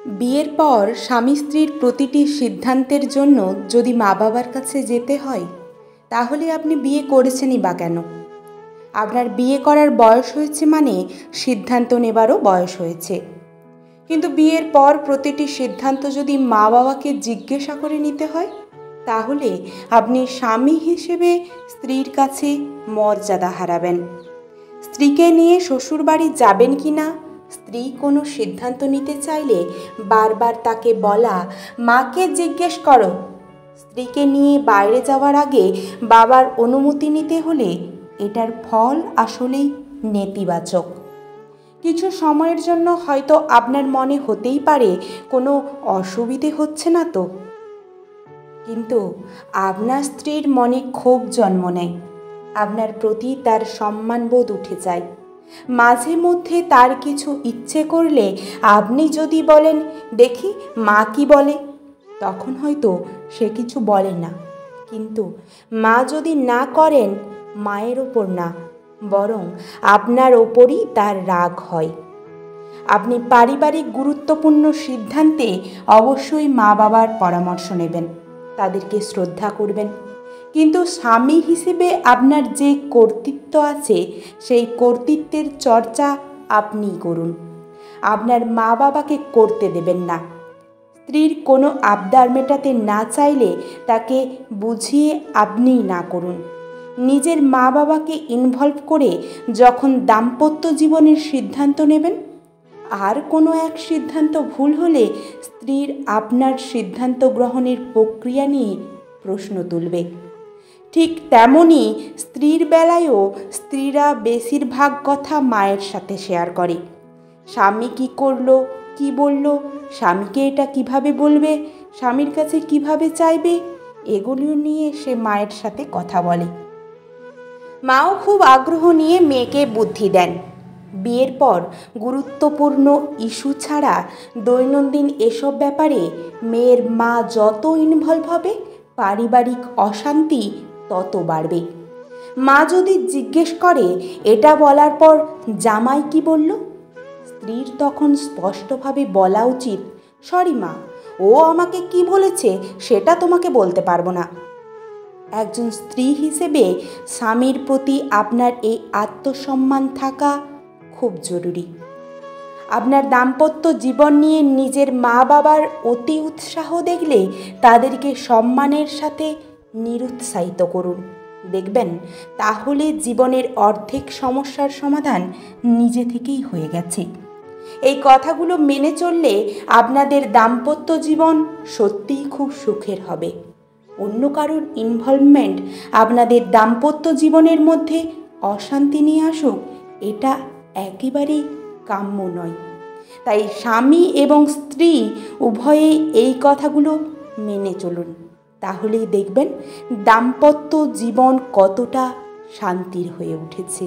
বিয়ের পর স্বামী স্ত্রীর প্রতিটি সিদ্ধান্তের জন্য যদি মা বাবার কাছে যেতে হয়, তাহলে আপনি বিয়ে করেছেনই বা কেন? আপনার বিয়ে করার বয়স হয়েছে মানে সিদ্ধান্ত নেবারও বয়স হয়েছে। কিন্তু বিয়ের পর প্রতিটি সিদ্ধান্ত যদি মা বাবাকে জিজ্ঞাসা করে নিতে হয়, তাহলে আপনি স্বামী হিসেবে স্ত্রীর কাছে মর্যাদা হারাবেন। স্ত্রীকে নিয়ে শ্বশুরবাড়ি যাবেন কি না, স্ত্রী কোনো সিদ্ধান্ত নিতে চাইলে বারবার তাকে বলা, মাকে জিজ্ঞেস করো। স্ত্রীকে নিয়ে বাইরে যাওয়ার আগে বাবার অনুমতি নিতে হলে এটার ফল আসলেই নেতিবাচক। কিছু সময়ের জন্য হয়তো আপনার মনে হতেই পারে কোনো অসুবিধে হচ্ছে না তো, কিন্তু আপনার স্ত্রীর মনে ক্ষোভ জন্ম নেয়, আপনার প্রতি তার সম্মানবোধ উঠে যায়। মাঝে মধ্যে তার কিছু ইচ্ছে করলে আপনি যদি বলেন, দেখি মা কি বলে, তখন হয়তো সে কিছু বলে না। কিন্তু মা যদি না করেন, মায়ের ওপর না, বরং আপনার ওপরই তার রাগ হয়। আপনি পারিবারিক গুরুত্বপূর্ণ সিদ্ধান্তে অবশ্যই মা বাবার পরামর্শ নেবেন, তাদেরকে শ্রদ্ধা করবেন। কিন্তু স্বামী হিসেবে আপনার যে কর্তৃত্ব আছে, সেই কর্তৃত্বের চর্চা আপনিই করুন, আপনার মা বাবাকে করতে দেবেন না। স্ত্রীর কোনো আবদার মেটাতে না চাইলে তাকে বুঝিয়ে আপনিই না করুন। নিজের মা বাবাকে ইনভলভ করে যখন দাম্পত্য জীবনের সিদ্ধান্ত নেবেন, আর কোনো এক সিদ্ধান্ত ভুল হলে স্ত্রীর আপনার সিদ্ধান্ত গ্রহণের প্রক্রিয়া নিয়ে প্রশ্ন তুলবে। ঠিক তেমনই স্ত্রীর বেলায়ও স্ত্রীরা বেশিরভাগ কথা মায়ের সাথে শেয়ার করে। স্বামী কী করলো, কি বলল, স্বামীকে এটা কিভাবে বলবে, স্বামীর কাছে কিভাবে চাইবে, এগুলো নিয়ে সে মায়ের সাথে কথা বলে। মাও খুব আগ্রহ নিয়ে মেয়েকে বুদ্ধি দেন। বিয়ের পর গুরুত্বপূর্ণ ইস্যু ছাড়া দৈনন্দিন এসব ব্যাপারে মেয়ের মা যত ইনভলভ হবে, পারিবারিক অশান্তি তত বাড়বে। মা যদি জিজ্ঞেস করে, এটা বলার পর জামাই কি বলল, স্ত্রীর তখন স্পষ্টভাবে বলা উচিত, সরি মা, ও আমাকে কি বলেছে সেটা তোমাকে বলতে পারবো না। একজন স্ত্রী হিসেবে স্বামীর প্রতি আপনার এই আত্মসম্মান থাকা খুব জরুরি। আপনার দাম্পত্য জীবন নিয়ে নিজের মা বাবার অতি উৎসাহ দেখলে তাদেরকে সম্মানের সাথে নিরুৎসাহিত করুন। দেখবেন তাহলে জীবনের অর্ধেক সমস্যার সমাধান নিজে থেকেই হয়ে গেছে। এই কথাগুলো মেনে চললে আপনাদের দাম্পত্য জীবন সত্যিই খুব সুখের হবে। অন্য কারোর ইনভলভমেন্ট আপনাদের দাম্পত্য জীবনের মধ্যে অশান্তি নিয়ে আসুক, এটা একেবারেই কাম্য নয়। তাই স্বামী এবং স্ত্রী উভয়েই এই কথাগুলো মেনে চলুন, তাহলেই দেখবেন দাম্পত্য জীবন কতটা শান্তির হয়ে উঠেছে।